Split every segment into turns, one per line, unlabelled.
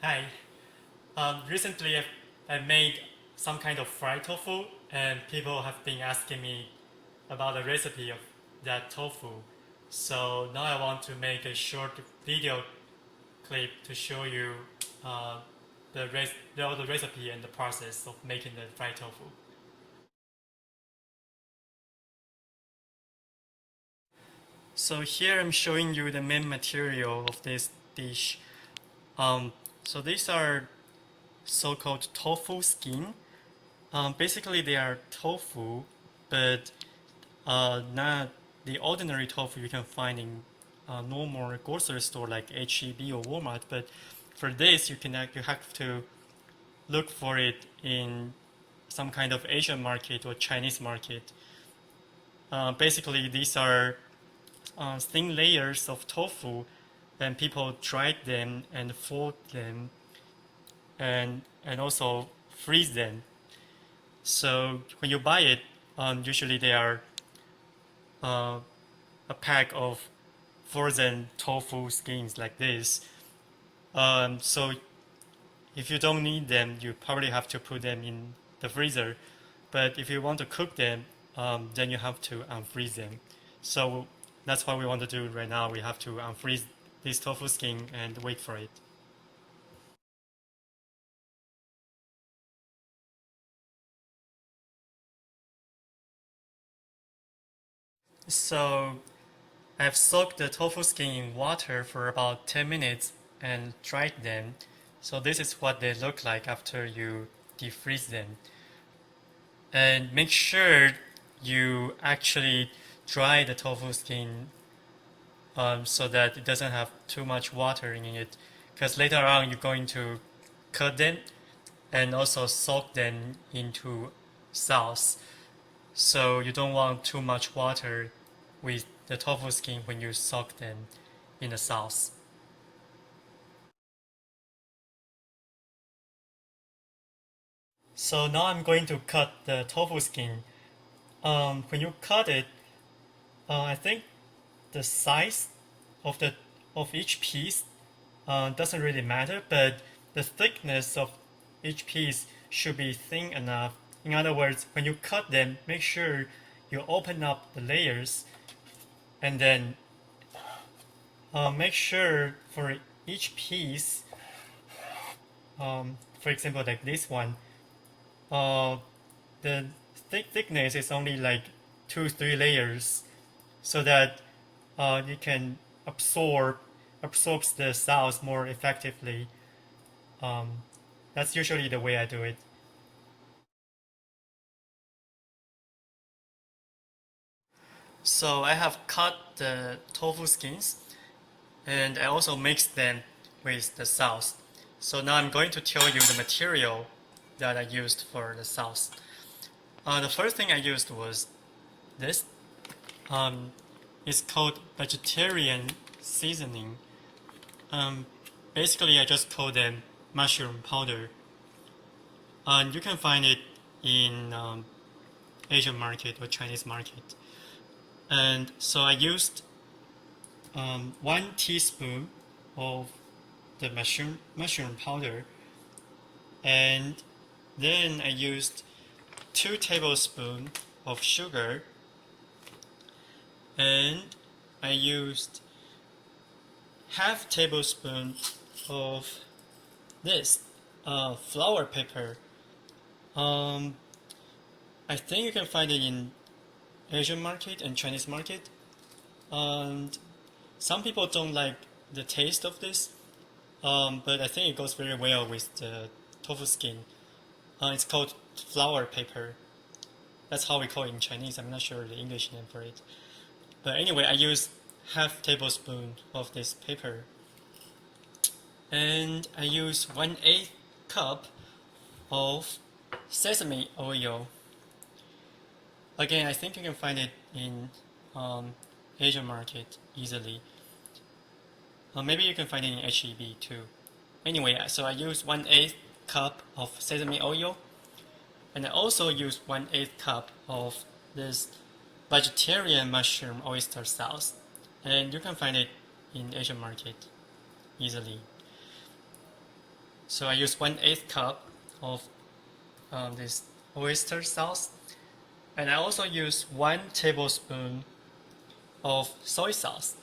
Hi. Recently, I made some kind of fried tofu, and people have been asking me about the recipe of that tofu. So now I want to make a short video clip to show you uh, the recipe and the process of making the fried tofu. So here I'm showing you the main material of this dish. Um, so these are so-called tofu skin. Basically, they are tofu, but not the ordinary tofu you can find in normal grocery store like HEB or Walmart. But for this, you have to look for it in some kind of Asian market or Chinese market. Basically, these are thin layers of tofu, and people dry them and fold them and also freeze them. So when you buy it, usually they are uh, a pack of frozen tofu skins like this. So if you don't need them, you probably have to put them in the freezer. But if you want to cook them, then you have to unfreeze them. So that's what we want to do right now. We have to unfreeze this tofu skin and wait for it. So I've soaked the tofu skin in water for about 10 minutes and dried them. So this is what they look like after you defreeze them. And make sure you actually dry the tofu skin so that it doesn't have too much water in it. Because later on you're going to cut them and also soak them into sauce. So you don't want too much water with the tofu skin when you soak them in the sauce. So now I'm going to cut the tofu skin. When you cut it, I think the size of the of each piece doesn't really matter, but the thickness of each piece should be thin enough. In other words, when you cut them, make sure you open up the layers and then make sure for each piece, for example, like this one, uh, the thickness is only like 2-3 layers, so that you can absorbs the sauce more effectively. Um, that's usually the way I do it. So I have cut the tofu skins and I also mixed them with the sauce. So now I'm going to tell you the material that I used for the sauce. The first thing I used was this. Um, it's called vegetarian seasoning. Um, Basically, I just call them mushroom powder. And you can find it in Asian market or Chinese market. And so I used 1 teaspoon of the mushroom powder, and then I used 2 tablespoons of sugar, and I used half tablespoon of this flour pepper. Um, I think you can find it in Asian market and Chinese market. And some people don't like the taste of this, but I think it goes very well with the tofu skin. It's called flour paper. That's how we call it in Chinese. I'm not sure the English name for it. But anyway, I use half tablespoon of this paper. And I use 1/8 cup of sesame oil. Again, I think you can find it in um, Asian market easily. Maybe you can find it in HEB too. Anyway, so I use 1/8 cup of sesame oil, and I also use 1/8 cup of this vegetarian mushroom oyster sauce, and you can find it in Asian market easily. So I use 1/8 cup of this oyster sauce, and I also use 1 tablespoon of soy sauce.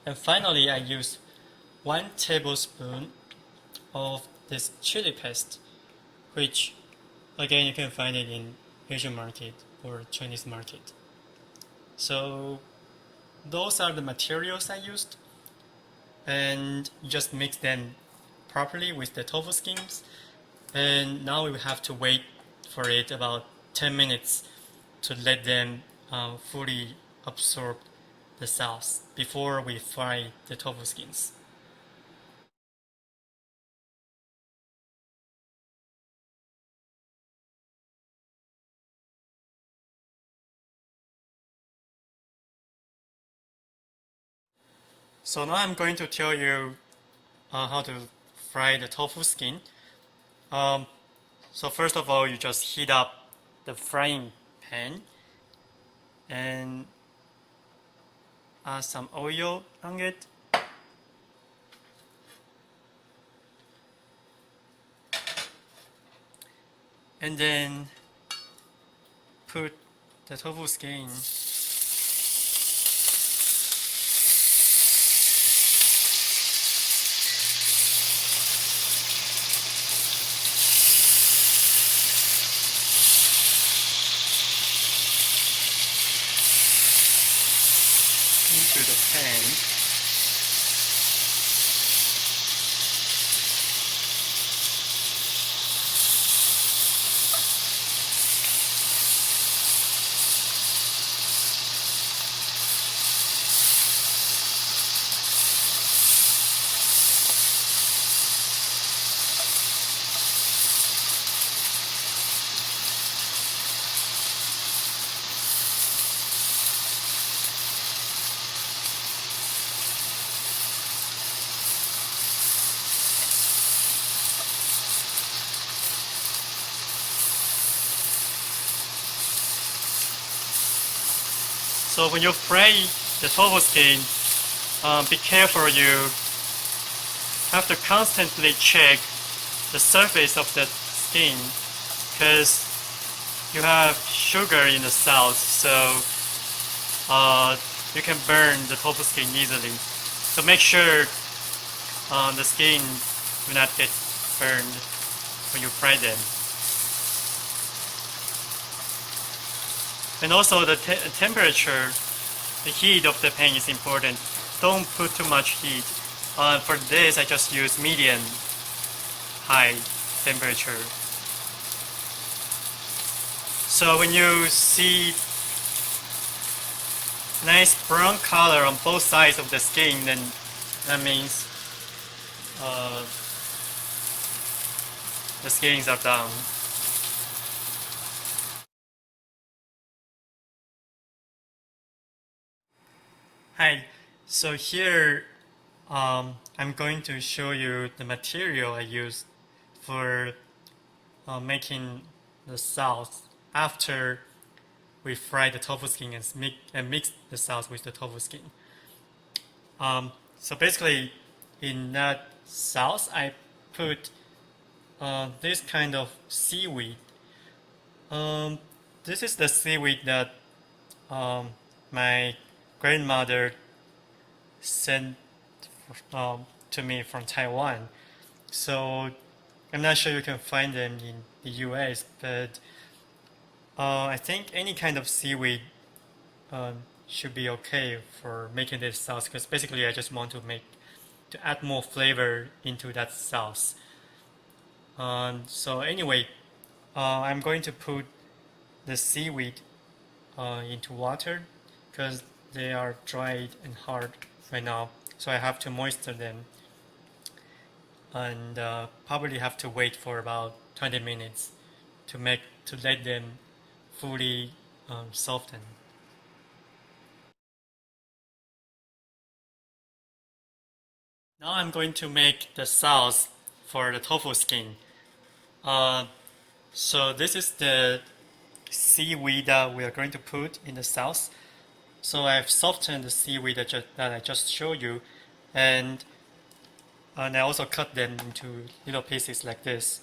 And finally, I use 1 tablespoon of this chili paste, which again you can find it in Asian market or Chinese market. So those are the materials I used, and you just mix them properly with the tofu skins. And now we have to wait for it about 10 minutes to let them fully absorb the sauce before we fry the tofu skins. So now I'm going to tell you how to fry the tofu skin. Um, so first of all, you just heat up the frying pan and add some oil on it. And then put the tofu skin into the pan. So when you fry the tofu skin, be careful. You have to constantly check the surface of the skin because you have sugar in the sauce, so you can burn the tofu skin easily. So make sure the skin will not get burned when you fry them. And also the temperature, the heat of the pan is important. Don't put too much heat. For this, I just use medium high temperature. So when you see nice brown color on both sides of the skin, then that means the skins are done. Hi, so here I'm going to show you the material I used for making the sauce after we fry the tofu skin and mix the sauce with the tofu skin. So basically, in that sauce, I put this kind of seaweed. Um, this is the seaweed that my grandmother sent to me from Taiwan. So I'm not sure you can find them in the US, but I think any kind of seaweed should be okay for making this sauce because basically I just want to add more flavor into that sauce. So anyway, I'm going to put the seaweed into water because they are dried and hard right now. So I have to moisten them and probably have to wait for about 20 minutes to let them fully soften. Now I'm going to make the sauce for the tofu skin. Uh, so this is the seaweed that we are going to put in the sauce. So I've softened the seaweed that I just showed you, and and I also cut them into little pieces like this.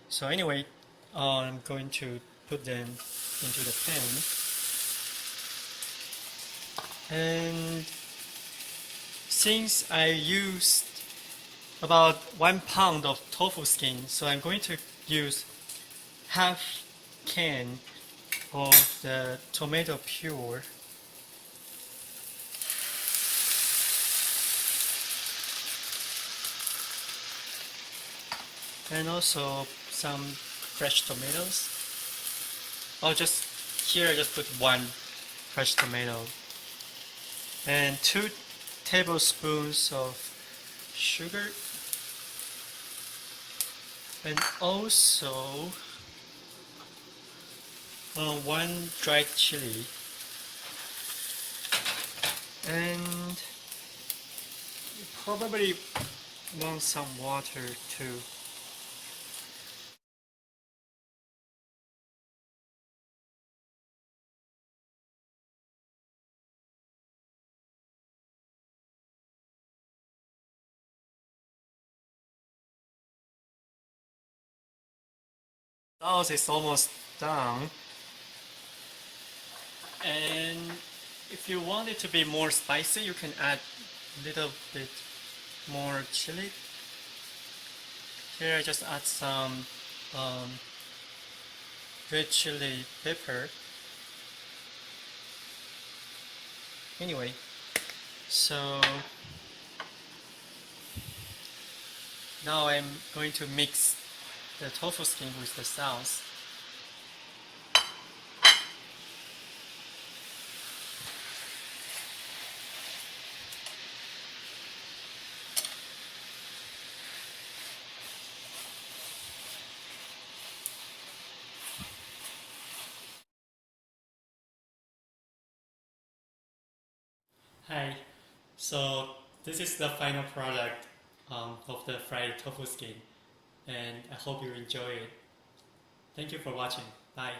So anyway, I'm going to put them into the pan, and since I used about 1 pound of tofu skin, so I'm going to use half can of the tomato pure, and also some fresh tomatoes. Oh, just here I just put one fresh tomato and 2 tablespoons of sugar, and also one dried chili, and you probably want some water too. Sauce is almost done, and if you want it to be more spicy, you can add a little bit more chili. Here I just add some um, red chili pepper. Anyway, so now I'm going to mix the tofu skin with the sauce. Hi, so this is the final product of the fried tofu skin, and I hope you enjoy it. Thank you for watching. Bye.